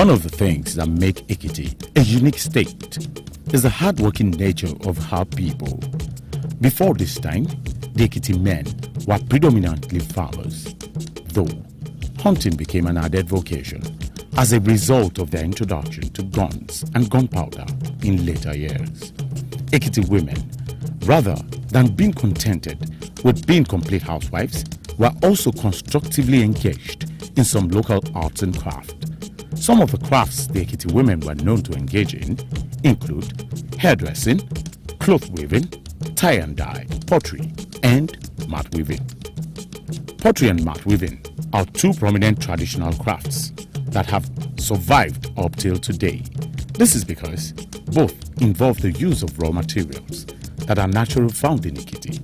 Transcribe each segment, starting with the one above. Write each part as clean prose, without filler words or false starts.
One of the things that make Ekiti a unique state is the hard-working nature of our people. Before this time, the Ekiti men were predominantly farmers, though hunting became an added vocation as a result of their introduction to guns and gunpowder in later years. Ekiti women, rather than being contented with being complete housewives, were also constructively engaged in some local arts and crafts. Some of the crafts the Ekiti women were known to engage in include hairdressing, cloth weaving, tie and dye, pottery, and mat weaving. Pottery and mat weaving are two prominent traditional crafts that have survived up till today. This is because both involve the use of raw materials that are naturally found in Ekiti.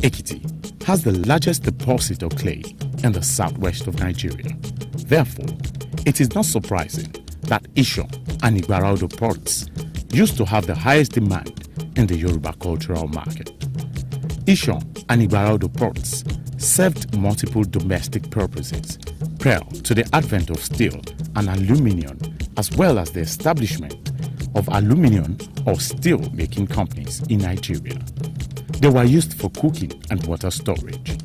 Ekiti has the largest deposit of clay in the southwest of Nigeria. Therefore, it is not surprising that Isho and Igbaraudo pots used to have the highest demand in the Yoruba cultural market. Isho and Igbaraudo pots served multiple domestic purposes prior to the advent of steel and aluminium, as well as the establishment of aluminium or steel making companies in Nigeria. They were used for cooking and water storage.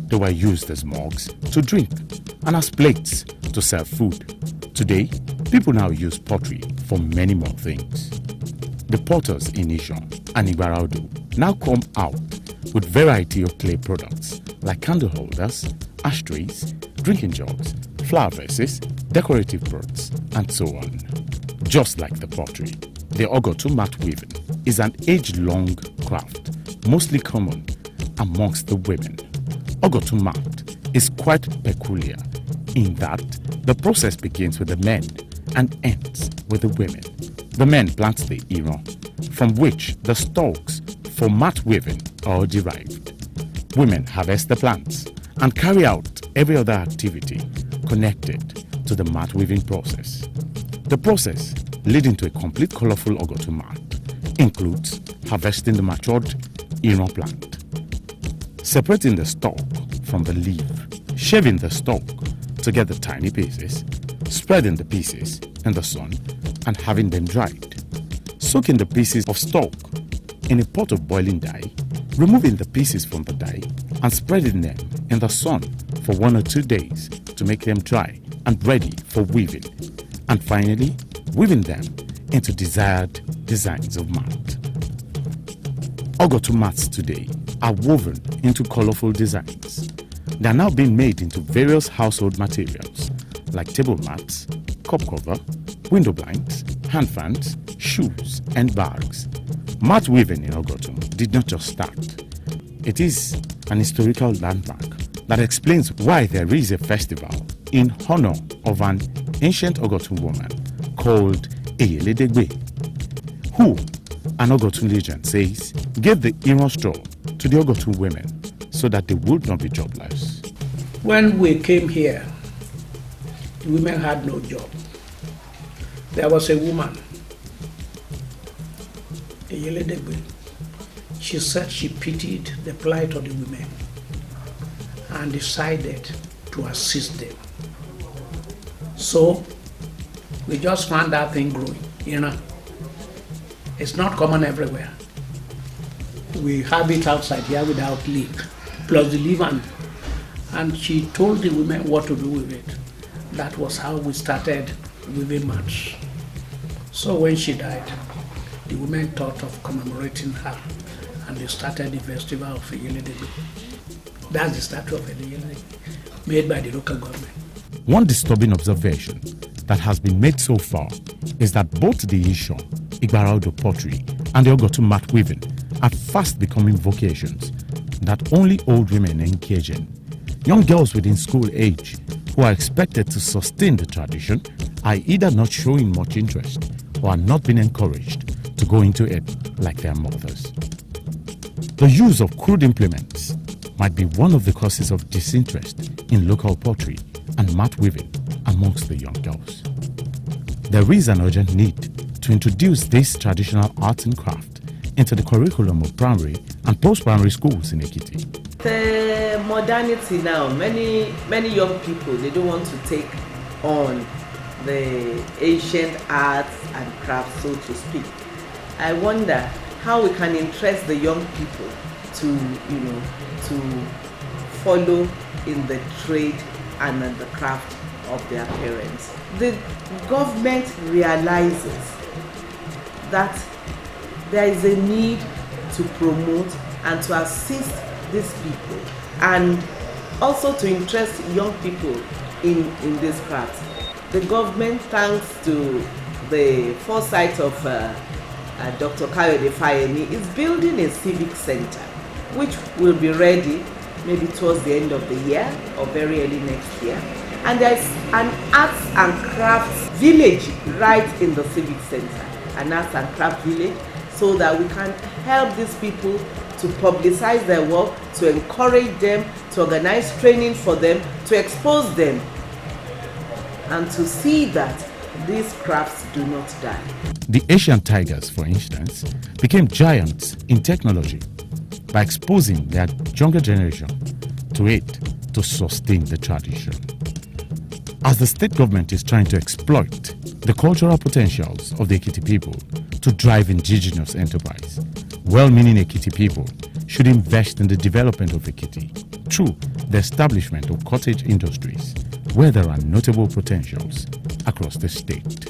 They were used as mugs to drink and as plates to serve food. Today, people now use pottery for many more things. The potters in Isho and Igbaraudo now come out with variety of clay products like candle holders, ashtrays, drinking jugs, flower vases, decorative pots, and so on. Just like the pottery, the Ogotu mat weaving is an age-long craft, mostly common amongst the women. Ogotu mat is quite peculiar in that the process begins with the men and ends with the women. The men plant the iro, from which the stalks for mat weaving are derived. Women harvest the plants and carry out every other activity connected to the mat weaving process. The process leading to a complete colorful Ogotu mat includes harvesting the matured iro plant, separating the stalk from the leaf, shaving the stalk to get the tiny pieces, spreading the pieces in the sun and having them dried, soaking the pieces of stalk in a pot of boiling dye, removing the pieces from the dye and spreading them in the sun for 1 or 2 days to make them dry and ready for weaving, and finally weaving them into desired designs of mat. Ogotu mats today are woven into colorful designs. They are now being made into various household materials like table mats, cup cover, window blinds, hand fans, shoes, and bags. Mat weaving in Ogotu did not just start. It is an historical landmark that explains why there is a festival in honor of an ancient Ogotu woman called Eyeledegbe, who, an Ogotu legend says, gave the iro straw to the Ogotu women so that they would not be jobless. When we came here, the women had no job. There was a woman, Eyeledegbe. She said she pitied the plight of the women and decided to assist them. So we just found that thing growing, you know. It's not common everywhere. We have it outside here without leaf, plus the leaf, and she told the women what to do with it. That was how we started weaving mats. So when she died, the women thought of commemorating her, and they started the festival of Eyeledegbe. That's the statue of Eyeledegbe, made by the local government. One disturbing observation that has been made so far is that both the Isho, Igbaraudo pottery, and the Ogotu mat weaving are fast becoming vocations that only old women engage in. Young girls within school age who are expected to sustain the tradition are either not showing much interest or are not being encouraged to go into it like their mothers. The use of crude implements might be one of the causes of disinterest in local pottery and mat weaving amongst the young girls. There is an urgent need to introduce this traditional art and craft into the curriculum of primary and post-primary schools in Ekiti. The modernity now, many young people, they don't want to take on the ancient arts and crafts, so to speak. I wonder how we can interest the young people to, to follow in the trade and in the craft of their parents. The government realizes that there is a need to promote and to assist these people, and also to interest young people in this craft. The government, thanks to the foresight of Dr. Kayode Fayemi, is building a civic center which will be ready maybe towards the end of the year or very early next year. And there's an arts and crafts village right in the civic center, an arts and craft village, so that we can help these people to publicize their work, to encourage them, to organize training for them, to expose them, and to see that these crafts do not die. The Asian tigers, for instance, became giants in technology by exposing their younger generation to it to sustain the tradition. As the state government is trying to exploit the cultural potentials of the Ekiti people to drive indigenous enterprise, well-meaning Ekiti people should invest in the development of Ekiti through the establishment of cottage industries where there are notable potentials across the state.